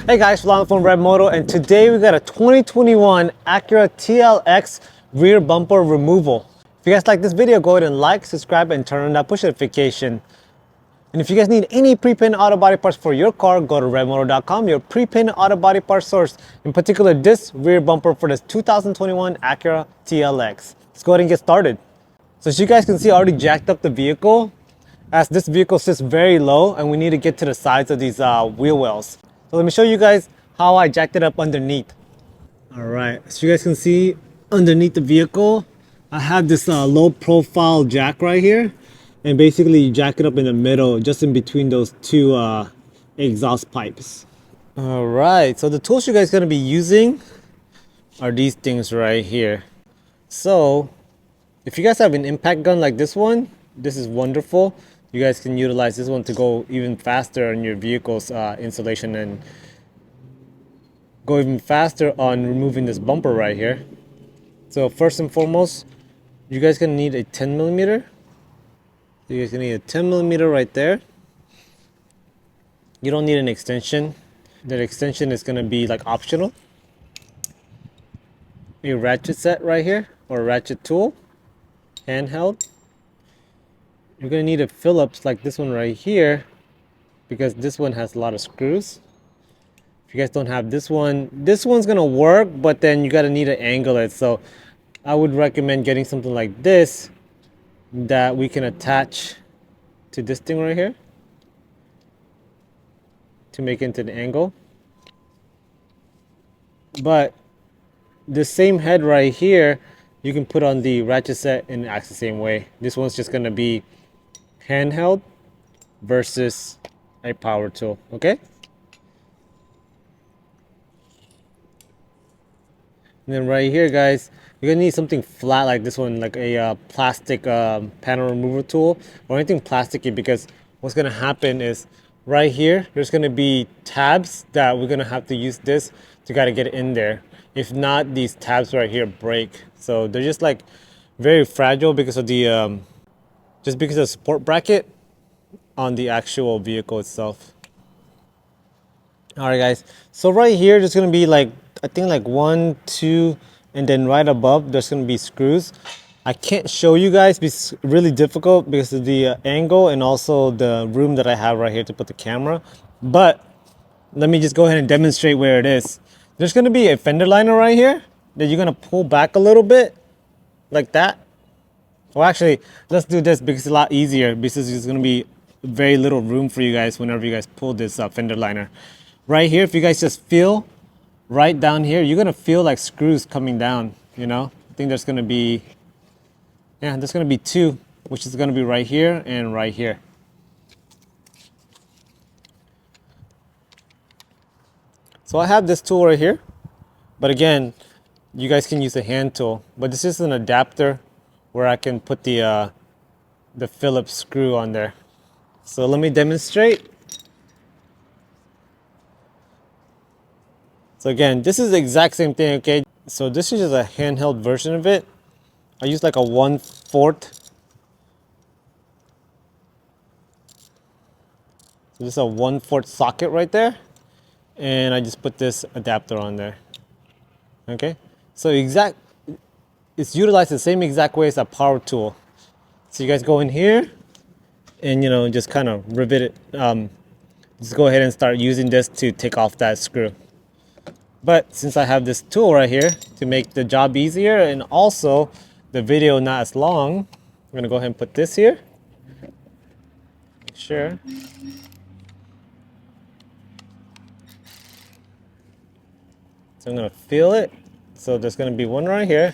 Hey guys, Rolando from ReveMoto, and today we got a 2021 Acura TLX rear bumper removal. If you guys like this video, go ahead and like, subscribe, and turn on that push notification. And if you guys need any pre-painted auto body parts for your car, go to ReveMoto.com, your pre-painted auto body part source. In particular, this rear bumper for this 2021 Acura TLX. Let's go ahead and get started. So as you guys can see, I already jacked up the vehicle, as this vehicle sits very low and we need to get to the sides of these wheel wells. So let me show you guys how I jacked it up underneath. All right, so you guys can see underneath the vehicle, I have this low profile jack right here. And basically you jack it up in the middle, just in between those two exhaust pipes. All right, so the tools you guys gonna be using are these things right here. So if you guys have an impact gun like this one, this is wonderful. You guys can utilize this one to go even faster on your vehicle's installation and go even faster on removing this bumper right here. So first and foremost, you guys gonna need a 10 millimeter. So you guys gonna need a 10 millimeter right there. You don't need an extension. That extension is gonna be like optional. A ratchet set right here, or a ratchet tool, handheld. You're gonna need a Phillips like this one right here, because this one has a lot of screws. If you guys don't have this one's gonna work, but then you gotta need to angle it. So I would recommend getting something like this that we can attach to this thing right here to make it into the angle. But the same head right here, you can put on the ratchet set and it acts the same way. This one's just gonna be handheld versus a power tool, okay? And then right here, guys, you're gonna need something flat like this one, like a plastic panel remover tool or anything plasticky, because what's gonna happen is right here, there's gonna be tabs that we're gonna have to use this to gotta get it in there. If not, these tabs right here break. So they're just like very fragile because of the just because of the support bracket on the actual vehicle itself. All right, guys. So right here, there's gonna be like, I think like 1, 2, and then right above, there's gonna be screws. I can't show you guys, it's really difficult because of the angle and also the room that I have right here to put the camera. But let me just go ahead and demonstrate where it is. There's gonna be a fender liner right here that you're gonna pull back a little bit, like that. Well, actually, let's do this because it's a lot easier, because there's gonna be very little room for you guys whenever you guys pull this fender liner. Right here, if you guys just feel right down here, you're gonna feel like screws coming down, you know? I think there's gonna be, yeah, there's gonna be 2, which is gonna be right here and right here. So I have this tool right here, but again, you guys can use a hand tool, but this is an adapter where I can put the Phillips screw on there. So let me demonstrate. So again, this is the exact same thing, okay? So this is just a handheld version of it. I use like a 1/4. So this is a 1/4 socket right there. And I just put this adapter on there, okay? So it's utilized the same exact way as a power tool. So you guys go in here and, you know, just kind of rivet it. Just go ahead and start using this to take off that screw. But since I have this tool right here to make the job easier and also the video not as long, I'm gonna go ahead and put this here. Make sure. So I'm gonna feel it. So there's gonna be one right here.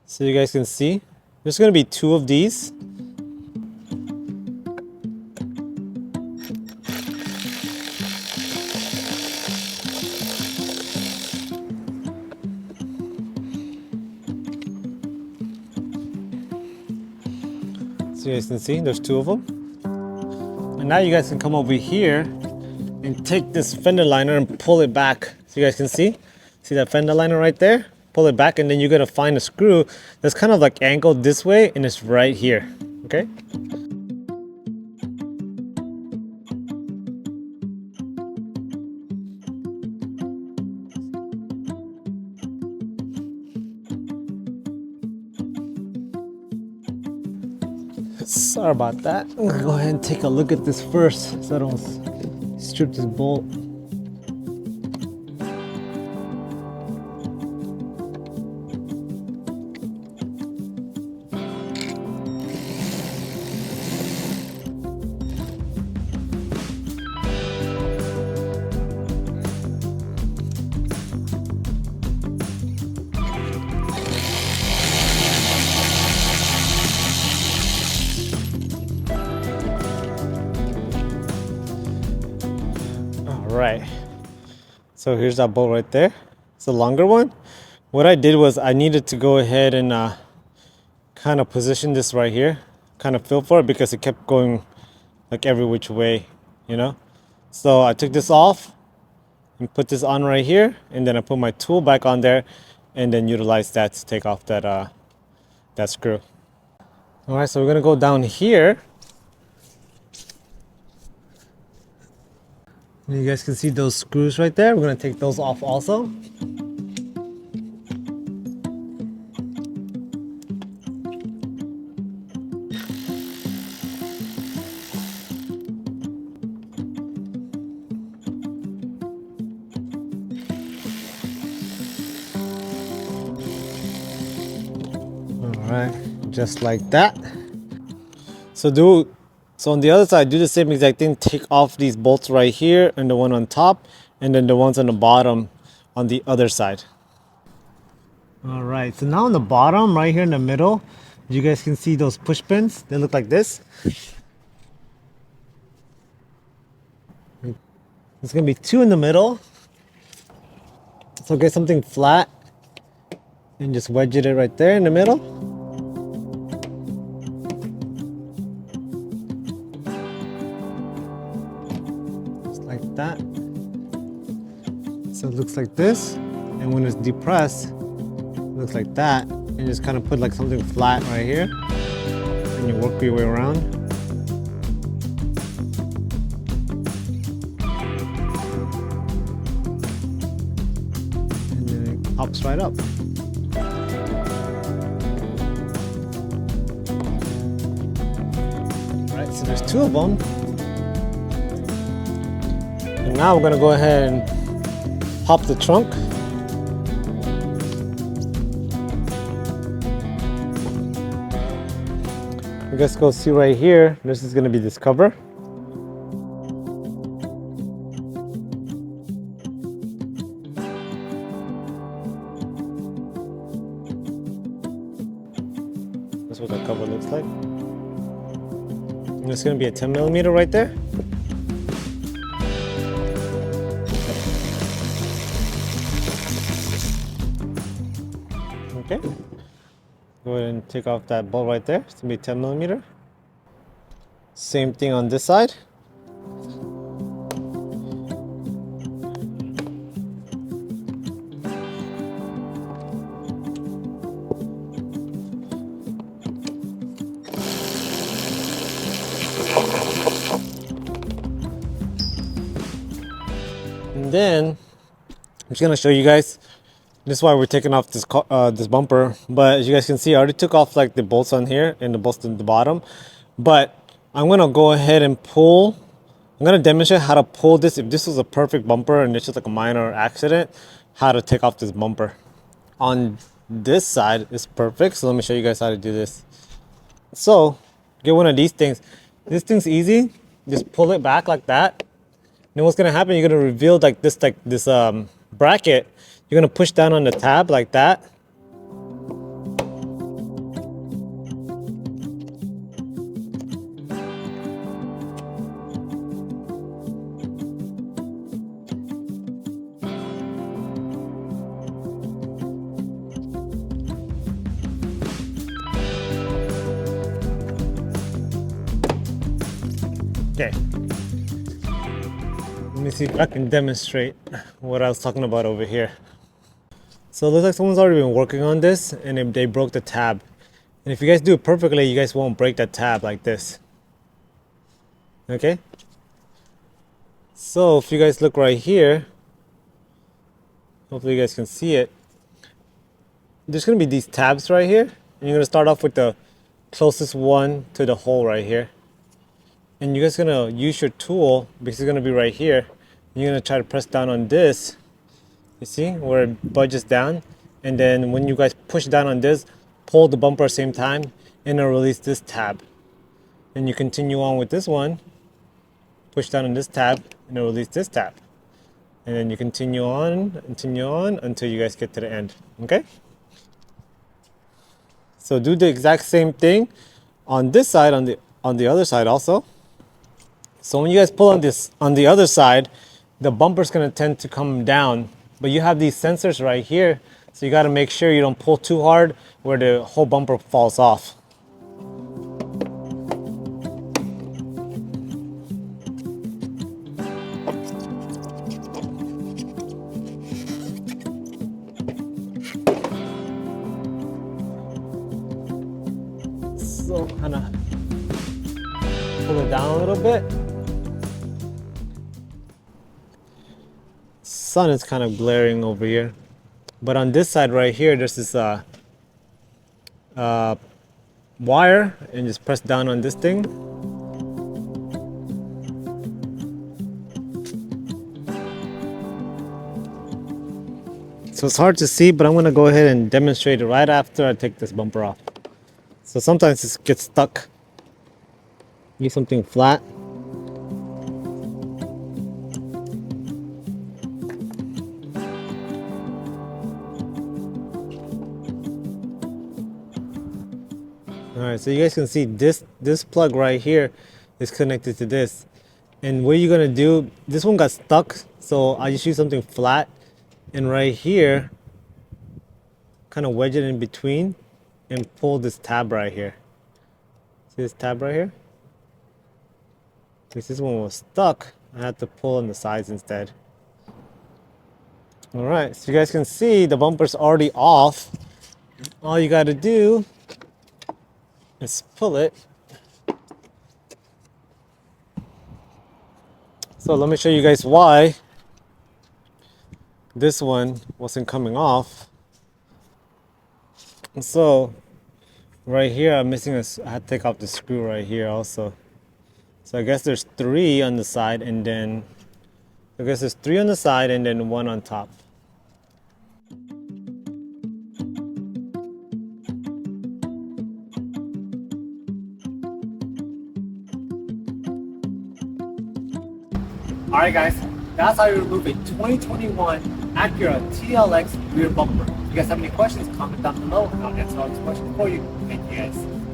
So you guys can see, there's gonna be 2 of these. So you guys can see there's 2 of them. And now you guys can come over here and take this fender liner and pull it back. So you guys can see. See that fender liner right there? Pull it back and then you're gonna find a screw that's kind of like angled this way and it's right here, okay? Sorry about that. I'm gonna go ahead and take a look at this first so I don't strip this bolt. Right, so here's that bolt right there. It's a longer one. What I did was I needed to go ahead and kind of position this right here, kind of feel for it because it kept going like every which way, you know. So I took this off and put this on right here, and then I put my tool back on there and then utilize that to take off that that screw. All right, so we're gonna go down here. You guys can see those screws right there. We're gonna take those off also. All right, just like that. So on the other side, do the same exact thing. Take off these bolts right here and the one on top, and then the ones on the bottom on the other side. All right, so now on the bottom, right here in the middle, you guys can see those push pins. They look like this. There's gonna be two in the middle. So get something flat and just wedge it right there in the middle. Like that. So it looks like this, and when it's depressed, it looks like that. And just kind of put like something flat right here, and you work your way around. And then it pops right up. All right, so there's two of them. And now we're gonna go ahead and pop the trunk. You guys go see right here, this is gonna be this cover. That's what that cover looks like. And it's gonna be a 10mm right there. Okay, go ahead and take off that bolt right there. It's gonna be 10mm. Same thing on this side. And then I'm just gonna show you guys. This is why we're taking off this this bumper. But as you guys can see, I already took off like the bolts on here and the bolts at the bottom. But I'm gonna go ahead and pull. I'm gonna demonstrate how to pull this. If this was a perfect bumper and it's just like a minor accident, how to take off this bumper. On this side is perfect. So let me show you guys how to do this. So get one of these things. This thing's easy. Just pull it back like that. Then what's gonna happen? You're gonna reveal like this bracket. You're gonna push down on the tab like that. Okay. Let me see if I can demonstrate what I was talking about over here. So it looks like someone's already been working on this and they broke the tab. And if you guys do it perfectly, you guys won't break that tab like this. Okay? So if you guys look right here, hopefully you guys can see it. There's gonna be these tabs right here. And you're gonna start off with the closest one to the hole right here. And you're just gonna use your tool, because it's gonna be right here. You're gonna try to press down on this. You see where it budges down? And then when you guys push down on this, pull the bumper at the same time, and it'll release this tab. And you continue on with this one, push down on this tab, and it'll release this tab. And then you continue on until you guys get to the end. Okay? So do the exact same thing on this side, on the other side also. So when you guys pull on this on the other side, the bumper's gonna tend to come down, but you have these sensors right here, so you gotta make sure you don't pull too hard where the whole bumper falls off. So kind of pull it down a little bit. Sun is kind of glaring over here, but on this side right here, there's this wire, and just press down on this thing. So it's hard to see, but I'm gonna go ahead and demonstrate it right after I take this bumper off. So sometimes it gets stuck. Use something flat. Alright, so you guys can see this plug right here is connected to this. And what you're gonna do, this one got stuck, so I just use something flat, and right here, kind of wedge it in between and pull this tab right here. See this tab right here? Because this one was stuck, I had to pull on the sides instead. Alright, so you guys can see the bumper's already off. All you gotta do is pull it. So let me show you guys why this one wasn't coming off. And so right here I'm missing I had to take off the screw right here also. So I guess there's 3 on the side, and then I guess there's 3 on the side and then 1 on top. Alright guys, that's how you remove a 2021 Acura TLX rear bumper. If you guys have any questions, comment down below and I'll answer all these questions for you. Thank you guys.